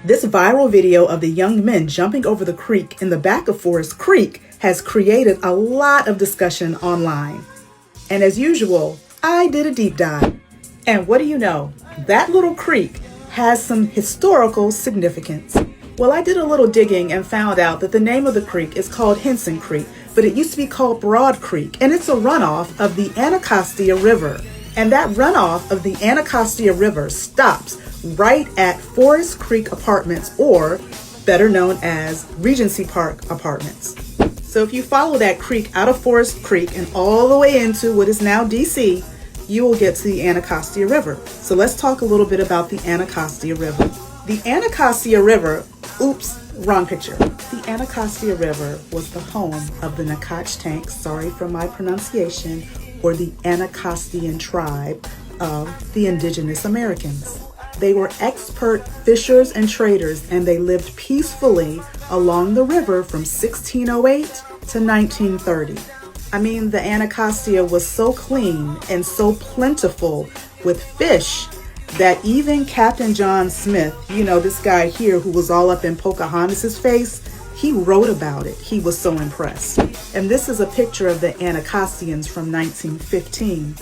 This viral video of the young men jumping over the creek in the back of Forest Creek has created a lot of discussion online. And as usual, I did a deep dive. And what do you know? That little creek has some historical significance. Well, I did a little digging and found out that the name of the creek is called Henson Creek, but it used to be called Broad Creek, and it's a runoff of the Anacostia River. And that runoff of the Anacostia River stops right at Forest Creek Apartments, or better known as Regency Park Apartments. So if you follow that creek out of Forest Creek and all the way into what is now DC, you will get to the Anacostia River. So let's talk a little bit about the Anacostia River. The Anacostia River, oops, wrong picture. The Anacostia River was the home of the Nacotchtank, sorry for my pronunciation, or the Anacostian tribe of the indigenous Americans. They were expert fishers and traders, and they lived peacefully along the river from 1608 to 1930. I mean, the Anacostia was so clean and so plentiful with fish that even Captain John Smith, you know, this guy here who was all up in Pocahontas's face, he wrote about it. He was so impressed. And this is a picture of the Anacostians from 1915.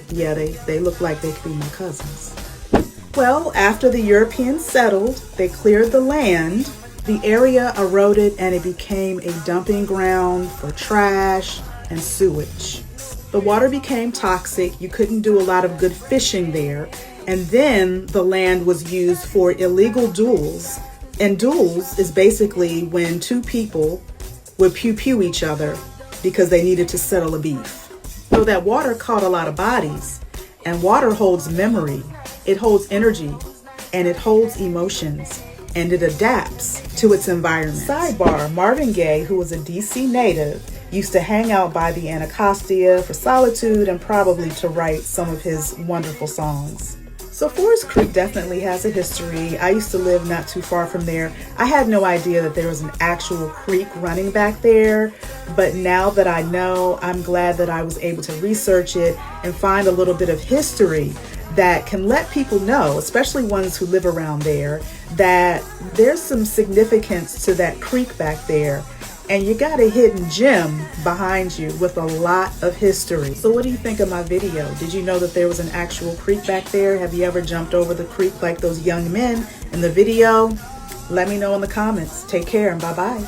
Yeah, they look like they could be my cousins. Well, after the Europeans settled, they cleared the land. The area eroded and it became a dumping ground for trash and sewage. The water became toxic. You couldn't do a lot of good fishing there. And then the land was used for illegal duels. And duels is basically when two people would pew-pew each other because they needed to settle a beef. So that water caught a lot of bodies. And water holds memory. It holds energy. And it holds emotions. And it adapts to its environment. Sidebar, Marvin Gaye, who was a DC native, used to hang out by the Anacostia for solitude and probably to write some of his wonderful songs. So Forest Creek definitely has a history. I used to live not too far from there. I had no idea that there was an actual creek running back there, but now that I know, I'm glad that I was able to research it and find a little bit of history that can let people know, especially ones who live around there, that there's some significance to that creek back there. And you got a hidden gem behind you with a lot of history. So what do you think of my video? Did you know that there was an actual creek back there? Have you ever jumped over the creek like those young men in the video? Let me know in the comments. Take care and bye-bye.